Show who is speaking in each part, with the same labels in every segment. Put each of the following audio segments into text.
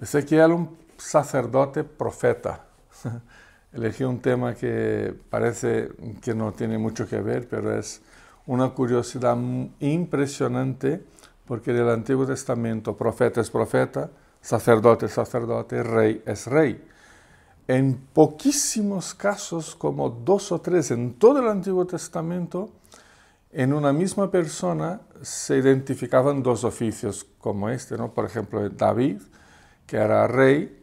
Speaker 1: Ezequiel, un sacerdote profeta. Elegí un tema que parece que no tiene mucho que ver, pero es una curiosidad impresionante, porque en el Antiguo Testamento profeta es profeta, sacerdote es sacerdote, rey es rey. En poquísimos casos, como 2 o 3 en todo el Antiguo Testamento, en una misma persona se identificaban 2 oficios como este, ¿no? Por ejemplo, David, que era rey,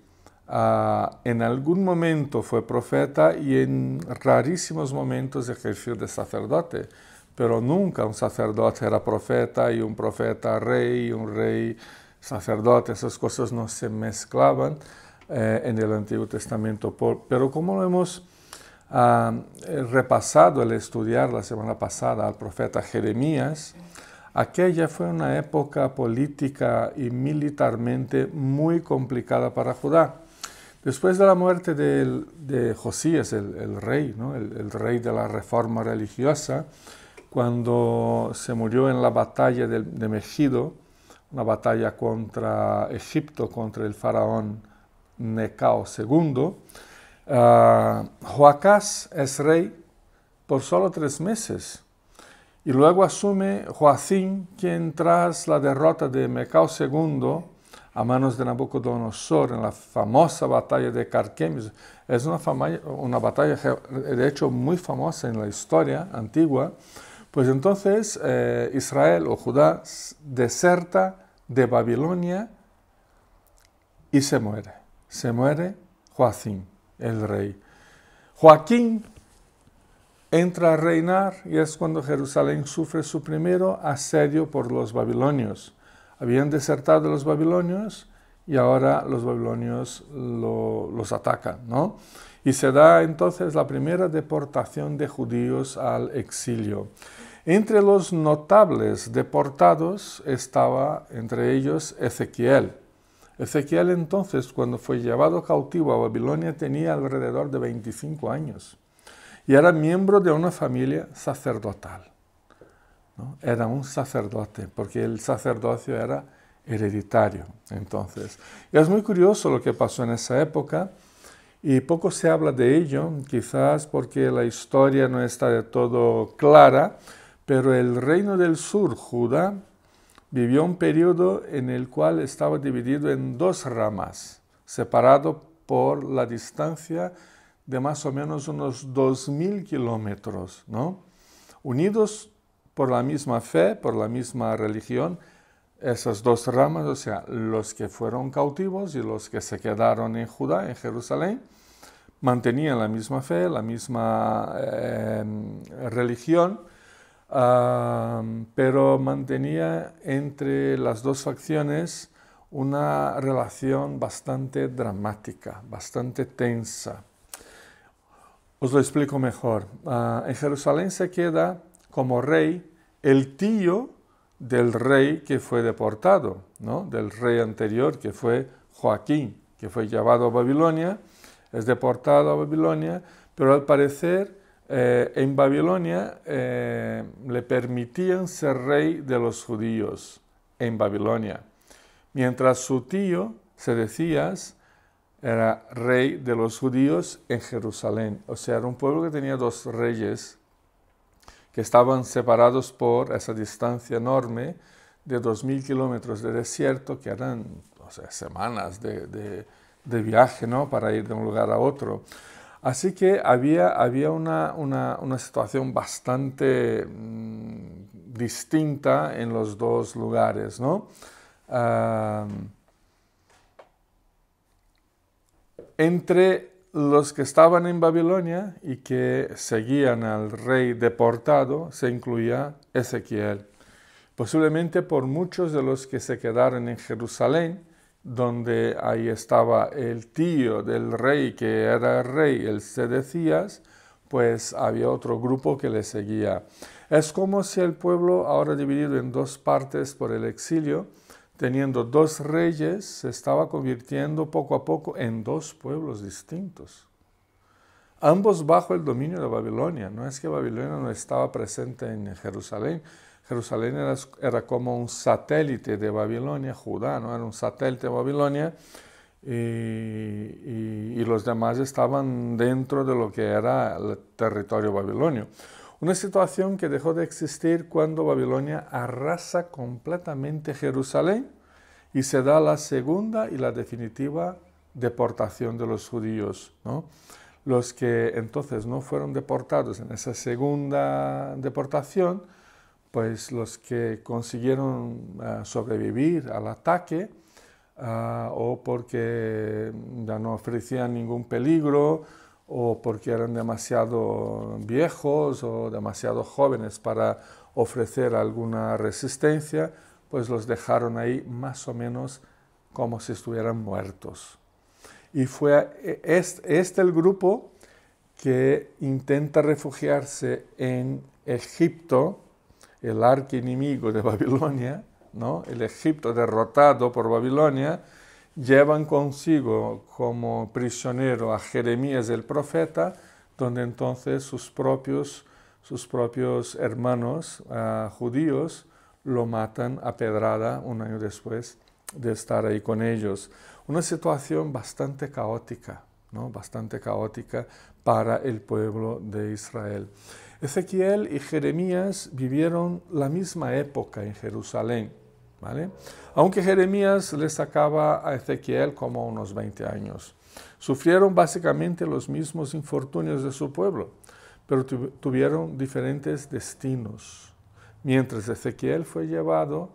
Speaker 1: en algún momento fue profeta y en rarísimos momentos ejerció de sacerdote, pero nunca un sacerdote era profeta y un profeta rey y un rey sacerdote. Esas cosas no se mezclaban en el Antiguo Testamento. Pero como lo hemos repasado al estudiar la semana pasada al profeta Jeremías, aquella fue una época política y militarmente muy complicada para Judá. Después de la muerte de Josías, el rey, ¿no? el rey de la reforma religiosa, cuando se murió en la batalla de Megido, una batalla contra Egipto, contra el faraón Necao II, Joacás es rey por solo 3 meses. Y luego asume Joacim, quien tras la derrota de Necao II a manos de Nabucodonosor en la famosa batalla de Carquemis, es una batalla de hecho muy famosa en la historia antigua, pues entonces Israel o Judá deserta de Babilonia y se muere. Se muere Joacim, el rey. Joaquín entra a reinar y es cuando Jerusalén sufre su primero asedio por los babilonios. Habían desertado los babilonios y ahora los babilonios los atacan, ¿no? Y se da entonces la primera deportación de judíos al exilio. Entre los notables deportados estaba entre ellos Ezequiel. Ezequiel entonces, cuando fue llevado cautivo a Babilonia, tenía alrededor de 25 años y era miembro de una familia sacerdotal, ¿no? Era un sacerdote, porque el sacerdocio era hereditario. Entonces, y es muy curioso lo que pasó en esa época y poco se habla de ello, quizás porque la historia no está de todo clara, pero el reino del sur, Judá, vivió un periodo en el cual estaba dividido en 2 ramas, separado por la distancia de más o menos unos 2000 kilómetros, ¿no? Unidos por la misma fe, por la misma religión, esas 2 ramas, o sea, los que fueron cautivos y los que se quedaron en Judá, en Jerusalén, mantenían la misma fe, la misma religión, pero mantenía entre las 2 facciones una relación bastante dramática, bastante tensa. Os lo explico mejor. En Jerusalén se queda como rey el tío del rey que fue deportado, ¿no? Del rey anterior que fue Joaquín, que fue llevado a Babilonia, es deportado a Babilonia, pero al parecer en Babilonia le permitían ser rey de los judíos en Babilonia, mientras su tío, Sedecías, era rey de los judíos en Jerusalén. O sea, era un pueblo que tenía 2 reyes que estaban separados por esa distancia enorme de 2000 kilómetros de desierto, que eran, o sea, semanas de viaje, ¿no? Para ir de un lugar a otro. Así que había una situación bastante distinta en los 2 lugares, ¿no? Entre los que estaban en Babilonia y que seguían al rey deportado se incluía Ezequiel. Posiblemente por muchos de los que se quedaron en Jerusalén, donde ahí estaba el tío del rey que era rey, el Sedecías, pues había otro grupo que le seguía. Es como si el pueblo, ahora dividido en 2 partes por el exilio, teniendo 2 reyes, se estaba convirtiendo poco a poco en 2 pueblos distintos. Ambos bajo el dominio de Babilonia. No es que Babilonia no estaba presente en Jerusalén. Jerusalén era como un satélite de Babilonia, Judá, ¿no? Era un satélite de Babilonia, y los demás estaban dentro de lo que era el territorio babilonio. Una situación que dejó de existir cuando Babilonia arrasa completamente Jerusalén y se da la segunda y la definitiva deportación de los judíos, ¿no? Los que entonces no fueron deportados en esa segunda deportación, pues los que consiguieron sobrevivir al ataque, o porque ya no ofrecían ningún peligro, o porque eran demasiado viejos o demasiado jóvenes para ofrecer alguna resistencia, pues los dejaron ahí más o menos como si estuvieran muertos. Y fue este el grupo que intenta refugiarse en Egipto, el archienemigo de Babilonia, ¿no? El Egipto derrotado por Babilonia. Llevan consigo como prisionero a Jeremías el profeta, donde entonces sus propios hermanos judíos lo matan a pedrada un año después de estar ahí con ellos. Una situación bastante caótica, ¿no? Bastante caótica para el pueblo de Israel. Ezequiel y Jeremías vivieron la misma época en Jerusalén, ¿vale? Aunque Jeremías le sacaba a Ezequiel como unos 20 años. Sufrieron básicamente los mismos infortunios de su pueblo, pero tuvieron diferentes destinos. Mientras Ezequiel fue llevado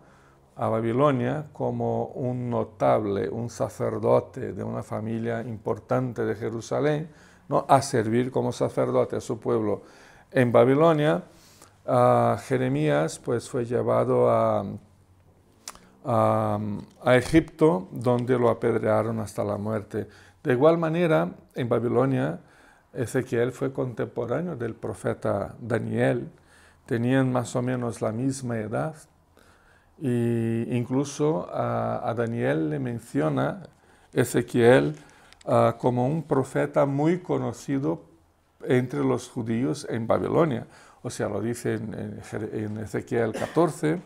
Speaker 1: a Babilonia como un notable, un sacerdote de una familia importante de Jerusalén, ¿no? A servir como sacerdote a su pueblo en Babilonia, Jeremías pues fue llevado a Egipto, donde lo apedrearon hasta la muerte. De igual manera, en Babilonia, Ezequiel fue contemporáneo del profeta Daniel, tenían más o menos la misma edad, e incluso a Daniel le menciona Ezequiel como un profeta muy conocido entre los judíos en Babilonia. O sea, lo dice en Ezequiel 14,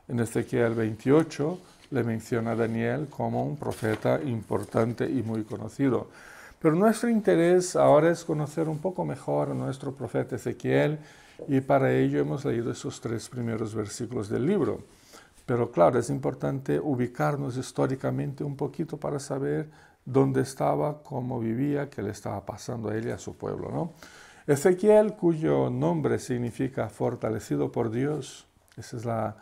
Speaker 1: en Ezequiel 28, le menciona a Daniel como un profeta importante y muy conocido. Pero nuestro interés ahora es conocer un poco mejor a nuestro profeta Ezequiel, y para ello hemos leído esos 3 primeros versículos del libro. Pero claro, es importante ubicarnos históricamente un poquito para saber dónde estaba, cómo vivía, qué le estaba pasando a él y a su pueblo, ¿no? Ezequiel, cuyo nombre significa fortalecido por Dios, esa es la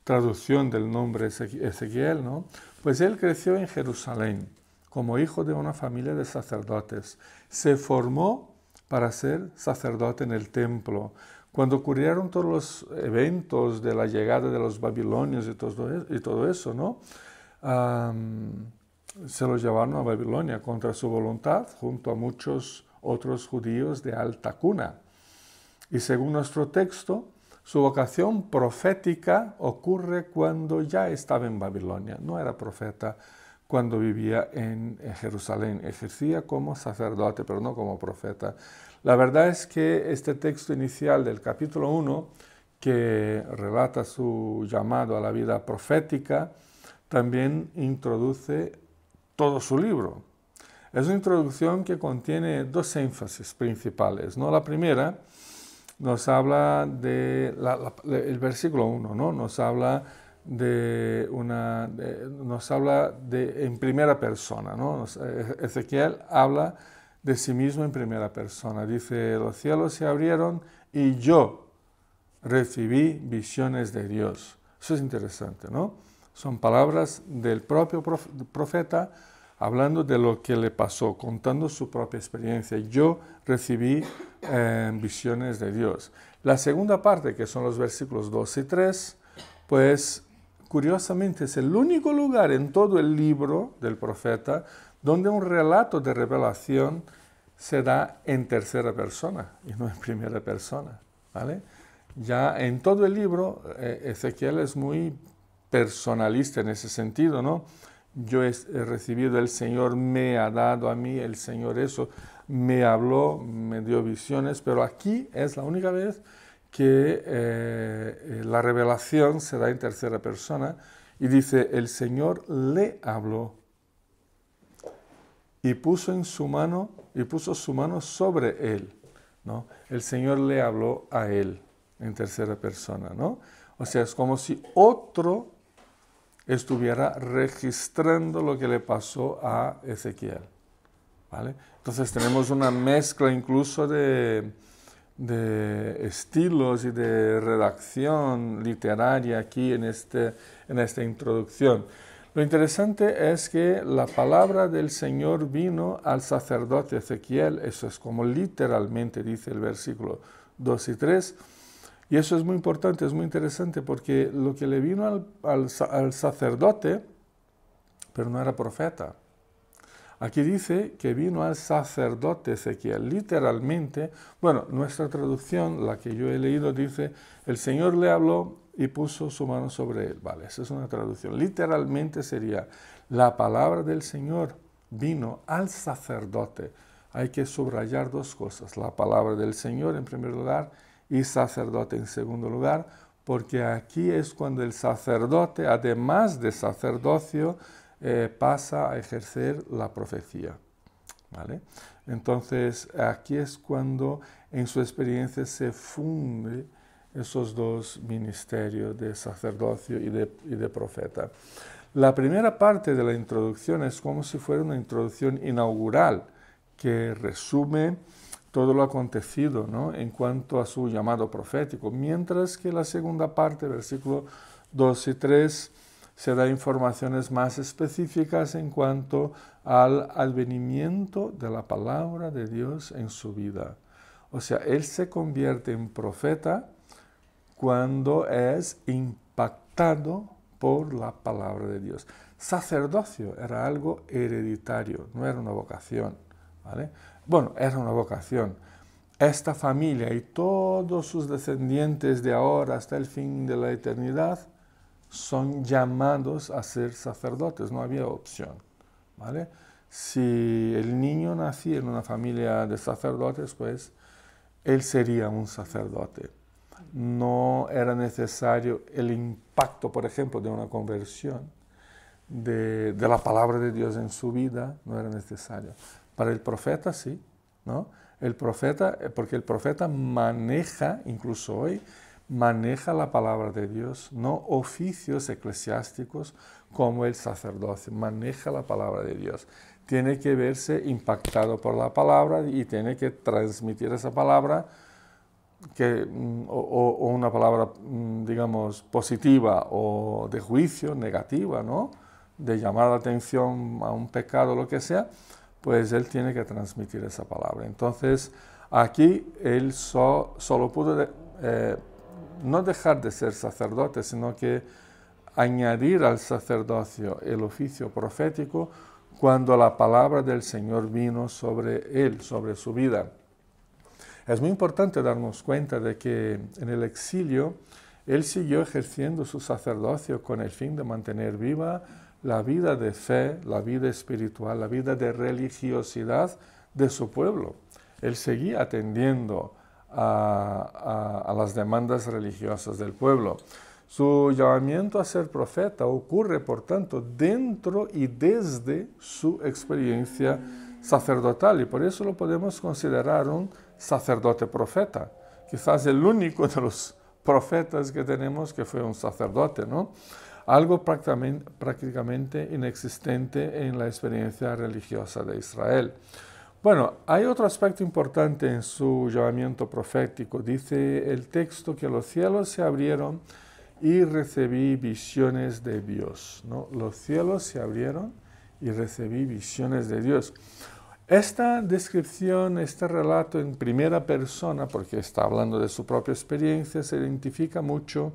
Speaker 1: traducción del nombre Ezequiel, ¿no? Pues él creció en Jerusalén como hijo de una familia de sacerdotes. Se formó para ser sacerdote en el templo. Cuando ocurrieron todos los eventos de la llegada de los babilonios y todo eso, ¿no? Se los llevaron a Babilonia contra su voluntad, junto a muchos otros judíos de alta cuna. Y según nuestro texto, su vocación profética ocurre cuando ya estaba en Babilonia. No era profeta cuando vivía en Jerusalén. Ejercía como sacerdote, pero no como profeta. La verdad es que este texto inicial del capítulo 1, que relata su llamado a la vida profética, también introduce todo su libro. Es una introducción que contiene 2 énfasis principales, ¿no? La primera nos habla el versículo 1, ¿no? Nos habla en primera persona, ¿no? Ezequiel habla de sí mismo en primera persona. Dice, los cielos se abrieron y yo recibí visiones de Dios. Eso es interesante, ¿no? Son palabras del propio profeta hablando de lo que le pasó, contando su propia experiencia. Yo recibí visiones de Dios. La segunda parte, que son los versículos 2 y 3, pues curiosamente es el único lugar en todo el libro del profeta donde un relato de revelación se da en tercera persona y no en primera persona, ¿vale? Ya en todo el libro, Ezequiel es muy personalista en ese sentido, ¿no? Yo he recibido, el Señor me ha dado a mí, el Señor eso, me habló, me dio visiones, pero aquí es la única vez que la revelación se da en tercera persona y dice, el Señor le habló. y puso su mano sobre él, ¿no? El Señor le habló a él en tercera persona, ¿no? O sea, es como si otro estuviera registrando lo que le pasó a Ezequiel, ¿vale? Entonces tenemos una mezcla incluso de estilos y de redacción literaria aquí en esta introducción. Lo interesante es que la palabra del Señor vino al sacerdote Ezequiel, eso es como literalmente dice el versículo 2 y 3, y eso es muy importante, es muy interesante, porque lo que le vino al sacerdote, pero no era profeta. Aquí dice que vino al sacerdote Ezequiel, literalmente. Bueno, nuestra traducción, la que yo he leído, dice, el Señor le habló y puso su mano sobre él. Vale, esa es una traducción. Literalmente sería, la palabra del Señor vino al sacerdote. Hay que subrayar dos cosas, la palabra del Señor en primer lugar y sacerdote en segundo lugar, porque aquí es cuando el sacerdote, además de sacerdocio, pasa a ejercer la profecía, ¿vale? Entonces, aquí es cuando en su experiencia se funde esos dos ministerios de sacerdocio y de profeta. La primera parte de la introducción es como si fuera una introducción inaugural que resume todo lo acontecido, ¿no?, en cuanto a su llamado profético, mientras que la segunda parte, versículos 2 y 3, se da informaciones más específicas en cuanto al advenimiento de la palabra de Dios en su vida. O sea, él se convierte en profeta cuando es impactado por la palabra de Dios. Sacerdocio era algo hereditario, no era una vocación, ¿vale? Bueno, era una vocación. Esta familia y todos sus descendientes de ahora hasta el fin de la eternidad son llamados a ser sacerdotes, no había opción, ¿vale? Si el niño nacía en una familia de sacerdotes, pues él sería un sacerdote. No era necesario el impacto, por ejemplo, de una conversión, de la palabra de Dios en su vida, no era necesario. Para el profeta sí, ¿no? El profeta, porque el profeta maneja, incluso hoy, maneja la palabra de Dios, no oficios eclesiásticos como el sacerdocio, maneja la palabra de Dios. Tiene que verse impactado por la palabra y tiene que transmitir esa palabra, o una palabra, digamos, positiva o de juicio, negativa, ¿no?, de llamar la atención a un pecado o lo que sea, pues él tiene que transmitir esa palabra. Entonces, aquí él solo pudo no dejar de ser sacerdote, sino que añadir al sacerdocio el oficio profético cuando la palabra del Señor vino sobre él, sobre su vida. Es muy importante darnos cuenta de que en el exilio él siguió ejerciendo su sacerdocio con el fin de mantener viva la vida de fe, la vida espiritual, la vida de religiosidad de su pueblo. Él seguía atendiendo a las demandas religiosas del pueblo. Su llamamiento a ser profeta ocurre, por tanto, dentro y desde su experiencia sacerdotal, y por eso lo podemos considerar un sacerdote profeta. Quizás el único de los profetas que tenemos que fue un sacerdote, ¿no? Algo prácticamente inexistente en la experiencia religiosa de Israel. Bueno, hay otro aspecto importante en su llamamiento profético. Dice el texto que los cielos se abrieron y recibí visiones de Dios, ¿no? Los cielos se abrieron y recibí visiones de Dios. Esta descripción, este relato en primera persona, porque está hablando de su propia experiencia, se identifica mucho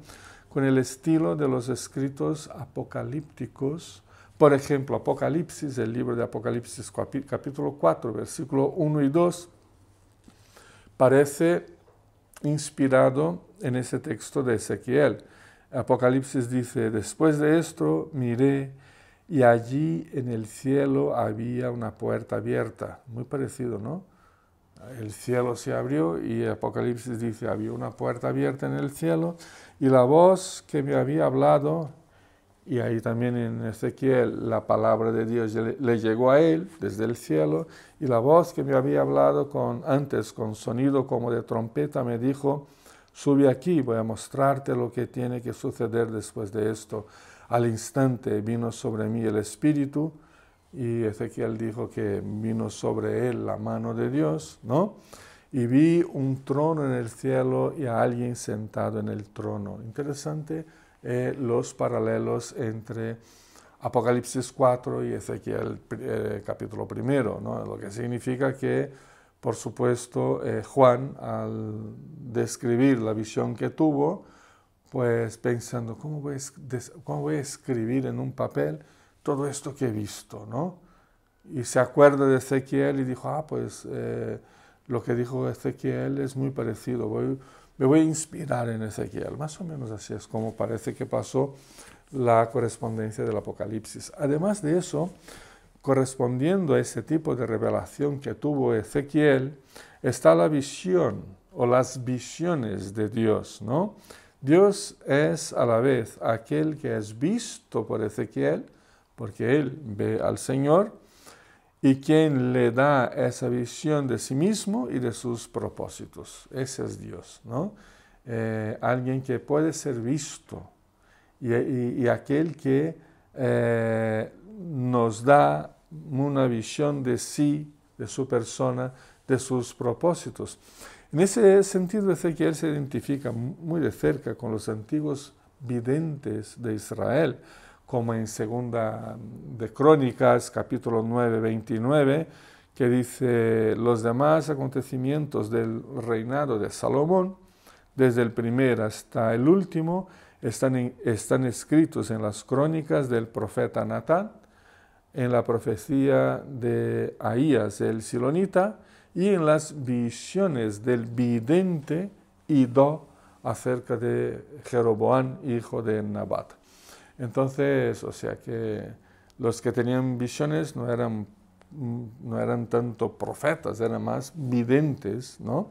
Speaker 1: con el estilo de los escritos apocalípticos. Por ejemplo, Apocalipsis, el libro de Apocalipsis capítulo 4, versículo 1 y 2, parece inspirado en ese texto de Ezequiel. Apocalipsis dice, después de esto miré y allí en el cielo había una puerta abierta. Muy parecido, ¿no? El cielo se abrió y Apocalipsis dice, había una puerta abierta en el cielo y la voz que me había hablado y ahí también en Ezequiel la palabra de Dios le llegó a él desde el cielo, y la voz que me había hablado antes con sonido como de trompeta me dijo: sube aquí, voy a mostrarte lo que tiene que suceder después de esto. Al instante vino sobre mí el Espíritu, y Ezequiel dijo que vino sobre él la mano de Dios, ¿no? Y vi un trono en el cielo y a alguien sentado en el trono. Interesante los paralelos entre Apocalipsis 4 y Ezequiel capítulo 1, ¿no? Lo que significa que, por supuesto, Juan, al describir la visión que tuvo, pues pensando, ¿cómo voy a escribir en un papel todo esto que he visto, ¿no? Y se acuerda de Ezequiel y dijo, pues lo que dijo Ezequiel es muy parecido, me voy a inspirar en Ezequiel. Más o menos así es como parece que pasó la correspondencia del Apocalipsis. Además de eso, correspondiendo a ese tipo de revelación que tuvo Ezequiel, está la visión o las visiones de Dios, ¿no? Dios es a la vez aquel que es visto por Ezequiel, porque él ve al Señor, y quien le da esa visión de sí mismo y de sus propósitos. Ese es Dios, ¿no? Alguien que puede ser visto y aquel que nos da una visión de sí, de su persona, de sus propósitos. En ese sentido, Ezequiel se identifica muy de cerca con los antiguos videntes de Israel, como en Segunda de Crónicas, capítulo 9, 29, que dice: los demás acontecimientos del reinado de Salomón, desde el primer hasta el último, están escritos en las crónicas del profeta Natán, en la profecía de Ahías el Silonita y en las visiones del vidente Idó acerca de Jeroboam, hijo de Nabat. Entonces, o sea que los que tenían visiones no eran tanto profetas, eran más videntes, ¿no?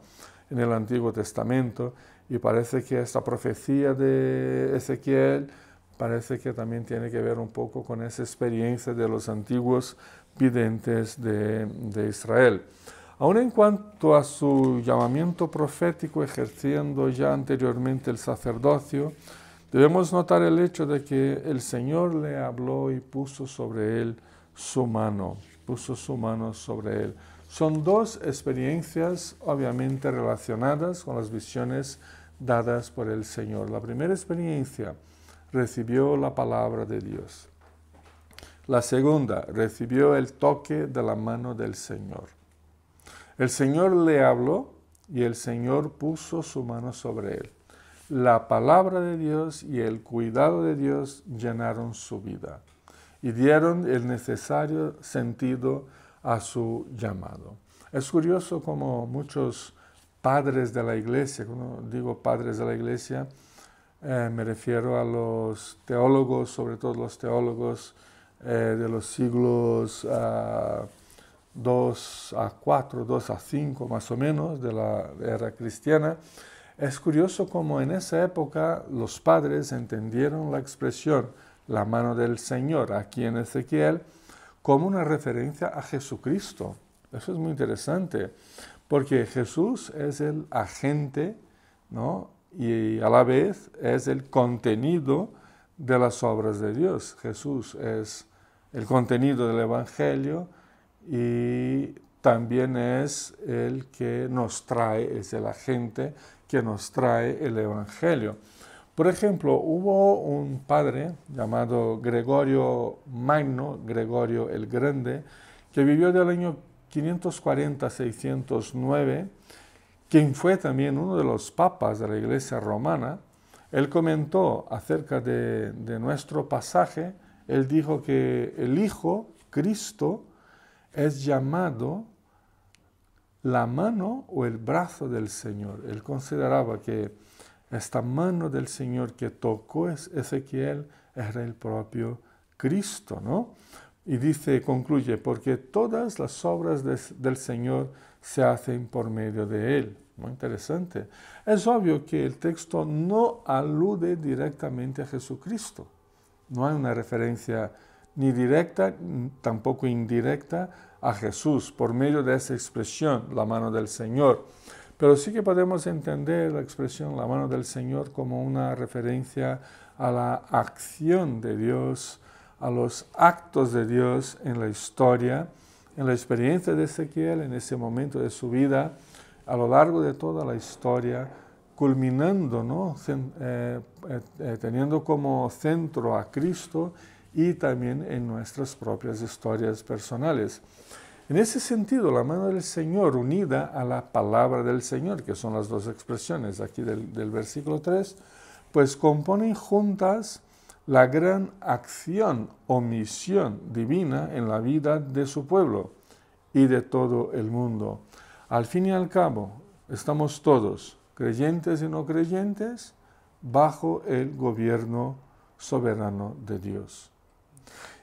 Speaker 1: En el Antiguo Testamento, y parece que esta profecía de Ezequiel parece que también tiene que ver un poco con esa experiencia de los antiguos videntes de Israel. Aún en cuanto a su llamamiento profético, ejerciendo ya anteriormente el sacerdocio, debemos notar el hecho de que el Señor le habló y puso sobre él su mano, sobre él. Son dos experiencias obviamente relacionadas con las visiones dadas por el Señor. La primera experiencia, recibió la palabra de Dios. La segunda, recibió el toque de la mano del Señor. El Señor le habló y el Señor puso su mano sobre él. La palabra de Dios y el cuidado de Dios llenaron su vida y dieron el necesario sentido a su llamado. Es curioso como muchos padres de la iglesia, cuando digo padres de la iglesia, me refiero a los teólogos, sobre todo los teólogos de los siglos 2 a 4, 2 a 5 más o menos de la era cristiana. Es curioso cómo en esa época los padres entendieron la expresión la mano del Señor aquí en Ezequiel como una referencia a Jesucristo. Eso es muy interesante, porque Jesús es el agente, ¿no? Y a la vez es el contenido de las obras de Dios. Jesús es el contenido del Evangelio y también es el que nos trae, es el agente que nos trae el Evangelio. Por ejemplo, hubo un padre llamado Gregorio Magno, Gregorio el Grande, que vivió del año 540 a 609, quien fue también uno de los papas de la Iglesia romana. Él comentó acerca de nuestro pasaje, él dijo que el Hijo, Cristo, es llamado la mano o el brazo del Señor. Él consideraba que esta mano del Señor que tocó Ezequiel era el propio Cristo, ¿no? Y concluye, porque todas las obras del Señor se hacen por medio de Él. Muy interesante. Es obvio que el texto no alude directamente a Jesucristo. No hay una referencia ni directa, tampoco indirecta a Jesús por medio de esa expresión, la mano del Señor. Pero sí que podemos entender la expresión la mano del Señor como una referencia a la acción de Dios, a los actos de Dios en la historia, en la experiencia de Ezequiel, en ese momento de su vida, a lo largo de toda la historia, culminando, ¿no? Teniendo como centro a Cristo y también en nuestras propias historias personales. En ese sentido, la mano del Señor unida a la palabra del Señor, que son las dos expresiones aquí del versículo 3, pues componen juntas la gran acción o misión divina en la vida de su pueblo y de todo el mundo. Al fin y al cabo, estamos todos, creyentes y no creyentes, bajo el gobierno soberano de Dios.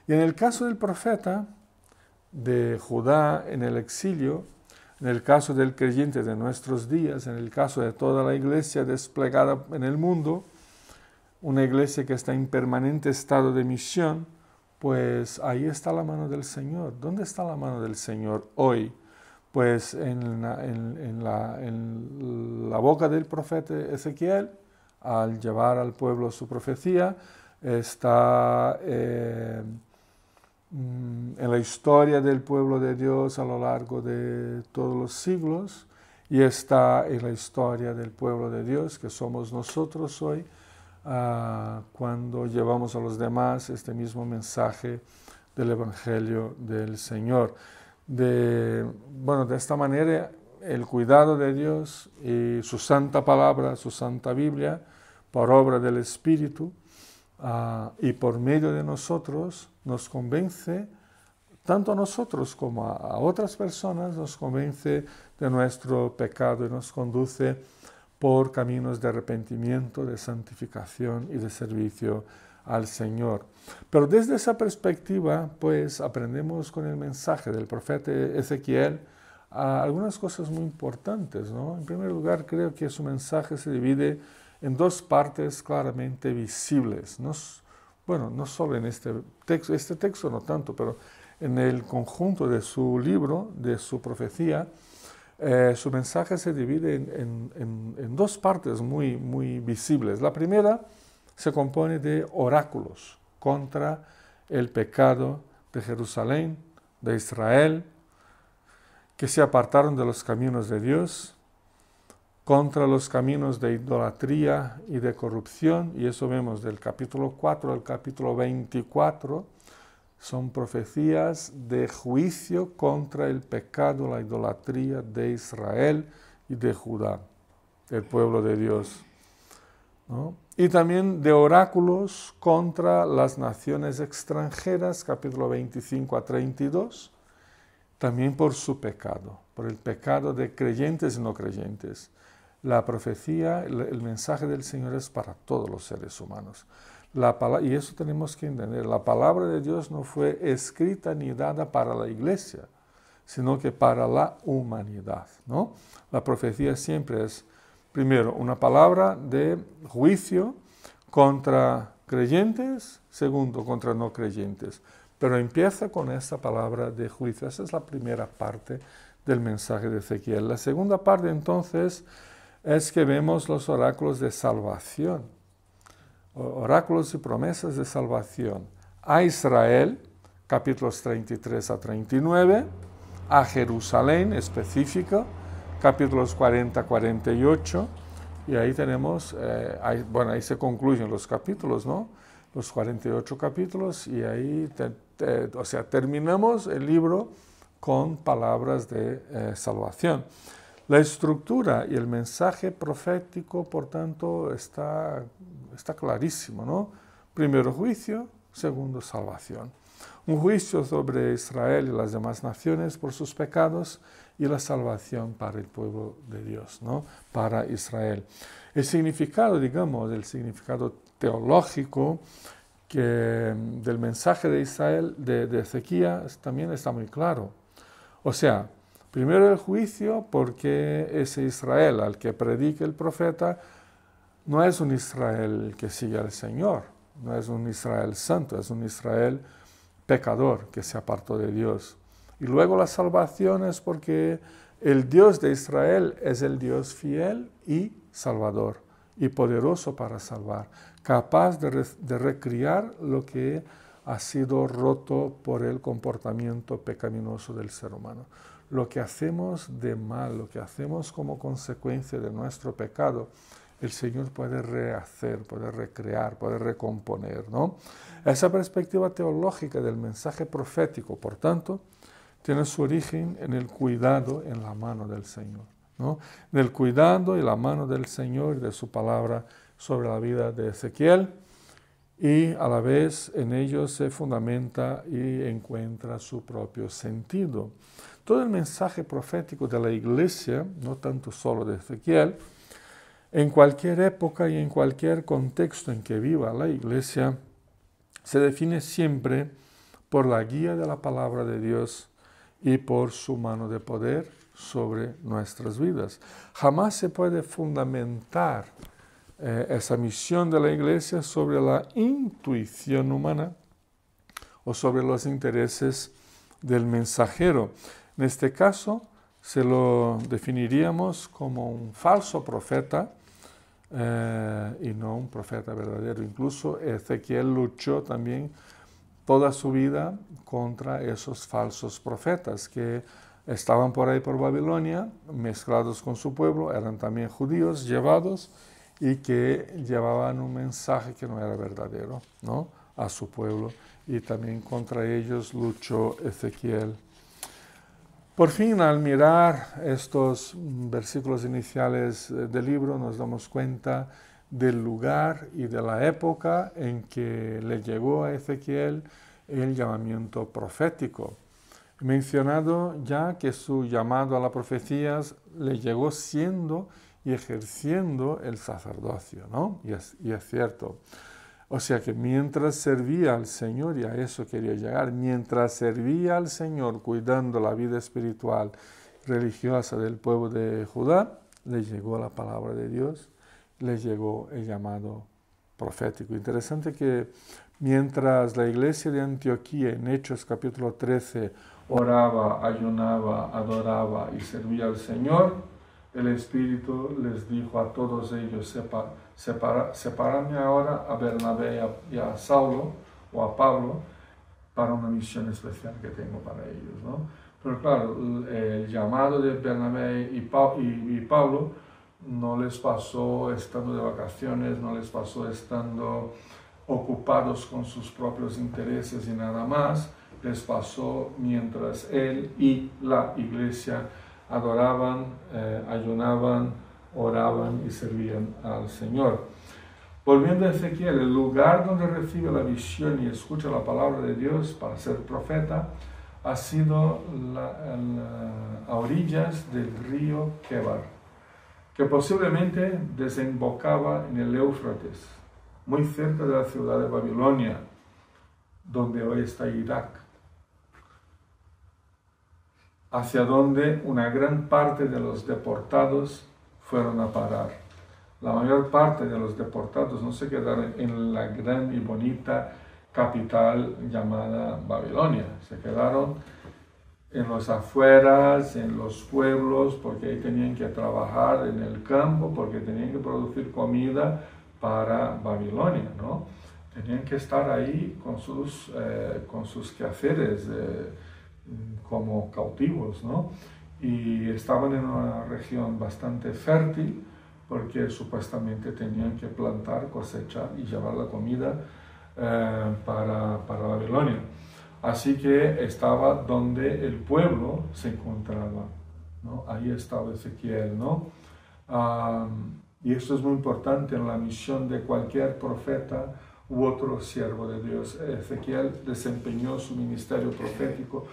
Speaker 1: Y en el caso del profeta de Judá en el exilio, en el caso del creyente de nuestros días, en el caso de toda la iglesia desplegada en el mundo, una iglesia que está en permanente estado de misión, pues ahí está la mano del Señor. ¿Dónde está la mano del Señor hoy? Pues en la boca del profeta Ezequiel, al llevar al pueblo su profecía, está en la historia del pueblo de Dios a lo largo de todos los siglos, y está en la historia del pueblo de Dios, que somos nosotros hoy, cuando llevamos a los demás este mismo mensaje del Evangelio del Señor. De esta manera, el cuidado de Dios y su santa palabra, su santa Biblia, por obra del Espíritu y por medio de nosotros, nos convence, tanto a nosotros como a otras personas, nos convence de nuestro pecado y nos conduce por caminos de arrepentimiento, de santificación y de servicio al Señor. Pero desde esa perspectiva, pues aprendemos con el mensaje del profeta Ezequiel algunas cosas muy importantes, ¿no? En primer lugar, creo que su mensaje se divide en dos partes claramente visibles. No solo en este texto no tanto, pero en el conjunto de su libro, de su profecía, su mensaje se divide en dos partes muy, muy visibles. La primera se compone de oráculos contra el pecado de Jerusalén, de Israel, que se apartaron de los caminos de Dios, contra los caminos de idolatría y de corrupción, y eso vemos del capítulo 4 al capítulo 24, son profecías de juicio contra el pecado, la idolatría de Israel y de Judá, el pueblo de Dios, ¿no? Y también de oráculos contra las naciones extranjeras, capítulo 25 a 32, también por su pecado, por el pecado de creyentes y no creyentes. La profecía, el mensaje del Señor es para todos los seres humanos. Y eso tenemos que entender. La palabra de Dios no fue escrita ni dada para la iglesia, sino que para la humanidad, ¿no? La profecía siempre es, primero, una palabra de juicio contra creyentes, segundo, contra no creyentes. Pero empieza con esta palabra de juicio. Esa es la primera parte del mensaje de Ezequiel. La segunda parte, entonces, es que vemos los oráculos de salvación. Oráculos y promesas de salvación a Israel, capítulos 33 a 39, a Jerusalén específico, capítulos 40 a 48, y ahí tenemos, ahí se concluyen los capítulos, ¿no? Los 48 capítulos, y ahí terminamos el libro con palabras de salvación. La estructura y el mensaje profético, por tanto, está clarísimo, ¿no? Primero juicio, segundo salvación. Un juicio sobre Israel y las demás naciones por sus pecados y la salvación para el pueblo de Dios, ¿no? Para Israel. El significado, el significado teológico del mensaje de Israel, de Ezequías, también está muy claro. O sea, primero el juicio, porque ese Israel al que predica el profeta no es un Israel que sigue al Señor, no es un Israel santo, es un Israel pecador que se apartó de Dios. Y luego la salvación es porque el Dios de Israel es el Dios fiel y salvador, y poderoso para salvar, capaz de recriar lo que ha sido roto por el comportamiento pecaminoso del ser humano. Lo que hacemos de mal, lo que hacemos como consecuencia de nuestro pecado, el Señor puede rehacer, puede recrear, puede recomponer, ¿no? Esa perspectiva teológica del mensaje profético, por tanto, tiene su origen en el cuidado en la mano del Señor, ¿no? En el cuidado y la mano del Señor y de su palabra sobre la vida de Ezequiel, y a la vez en ello se fundamenta y encuentra su propio sentido. Todo el mensaje profético de la iglesia, no tanto solo de Ezequiel, en cualquier época y en cualquier contexto en que viva la iglesia, se define siempre por la guía de la palabra de Dios y por su mano de poder sobre nuestras vidas. Jamás se puede fundamentar esa misión de la iglesia sobre la intuición humana o sobre los intereses del mensajero. En este caso, se lo definiríamos como un falso profeta y no un profeta verdadero. Incluso Ezequiel luchó también toda su vida contra esos falsos profetas que estaban por ahí por Babilonia, mezclados con su pueblo, eran también judíos llevados y que llevaban un mensaje que no era verdadero, ¿no?, a su pueblo, y también contra ellos luchó Ezequiel. Por fin, al mirar estos versículos iniciales del libro, nos damos cuenta del lugar y de la época en que le llegó a Ezequiel el llamamiento profético. He mencionado ya que su llamado a la profecía le llegó siendo y ejerciendo el sacerdocio, ¿no? Y es cierto. O sea que mientras servía al Señor, y a eso quería llegar, mientras servía al Señor cuidando la vida espiritual religiosa del pueblo de Judá, le llegó la palabra de Dios, le llegó el llamado profético. Interesante que mientras la iglesia de Antioquía en Hechos capítulo 13 oraba, ayunaba, adoraba y servía al Señor, el Espíritu les dijo a todos ellos: separadme ahora a Bernabé y a Saulo o a Pablo para una misión especial que tengo para ellos, ¿no? Pero claro, el llamado de Bernabé y Pablo no les pasó estando de vacaciones, no les pasó estando ocupados con sus propios intereses y nada más, les pasó mientras él y la iglesia adoraban, ayunaban, oraban y servían al Señor. Volviendo a Ezequiel, el lugar donde recibe la visión y escucha la palabra de Dios para ser profeta ha sido a orillas del río Quebar, que posiblemente desembocaba en el Éufrates, muy cerca de la ciudad de Babilonia, donde hoy está Irak, hacia donde una gran parte de los deportados fueron a parar. La mayor parte de los deportados no se quedaron en la gran y bonita capital llamada Babilonia, se quedaron en los afueras, en los pueblos, porque ahí tenían que trabajar en el campo, porque tenían que producir comida para Babilonia, ¿no? Tenían que estar ahí con sus quehaceres como cautivos, ¿no? Y estaban en una región bastante fértil, porque supuestamente tenían que plantar, cosechar y llevar la comida para Babilonia. Así que estaba donde el pueblo se encontraba, ¿no? Ahí estaba Ezequiel, ¿no? Y esto es muy importante en la misión de cualquier profeta u otro siervo de Dios. Ezequiel desempeñó su ministerio profético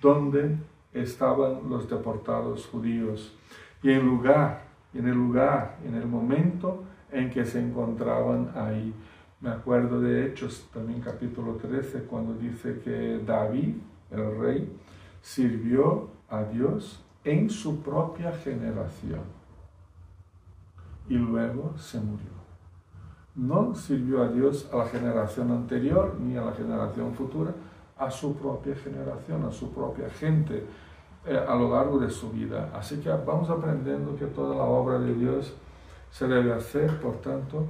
Speaker 1: donde estaban los deportados judíos y en el momento en que se encontraban ahí. Me acuerdo de Hechos, también capítulo 13, cuando dice que David, el rey, sirvió a Dios en su propia generación y luego se murió. no sirvió a Dios a la generación anterior ni a la generación futura, a su propia generación, a su propia gente, a lo largo de su vida. Así que vamos aprendiendo que toda la obra de Dios se debe hacer, por tanto,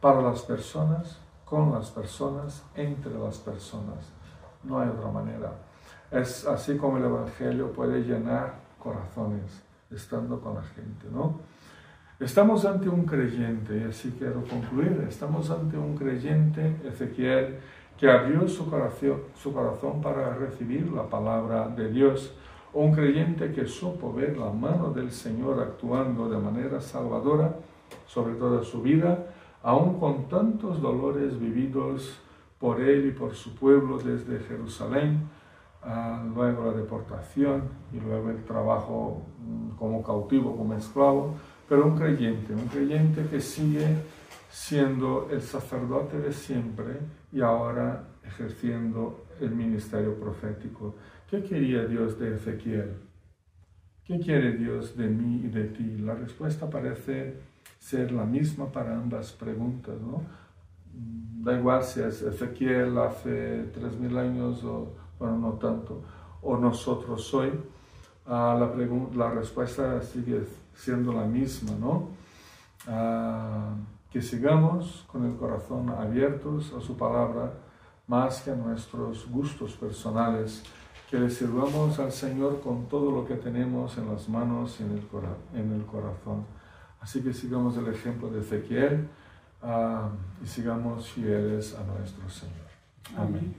Speaker 1: para las personas, con las personas, entre las personas. No hay otra manera. Es así como el Evangelio puede llenar corazones, estando con la gente, ¿no? Estamos ante un creyente, y así quiero concluir, estamos ante un creyente, Ezequiel, que abrió su corazón para recibir la palabra de Dios, un creyente que supo ver la mano del Señor actuando de manera salvadora sobre toda su vida, aun con tantos dolores vividos por él y por su pueblo desde Jerusalén, luego la deportación y luego el trabajo como cautivo, como esclavo, pero un creyente que sigue siendo el sacerdote de siempre y ahora ejerciendo el ministerio profético. ¿Qué quería Dios de Ezequiel? ¿Qué quiere Dios de mí y de ti? La respuesta parece ser la misma para ambas preguntas, ¿no? Da igual si es Ezequiel hace 3000 años o, bueno, no tanto, o nosotros hoy, la respuesta sigue siendo la misma, ¿no? Que sigamos con el corazón abiertos a su palabra, más que a nuestros gustos personales, que le sirvamos al Señor con todo lo que tenemos en las manos y en el corazón. Así que sigamos el ejemplo de Ezequiel y sigamos fieles a nuestro Señor. Amén.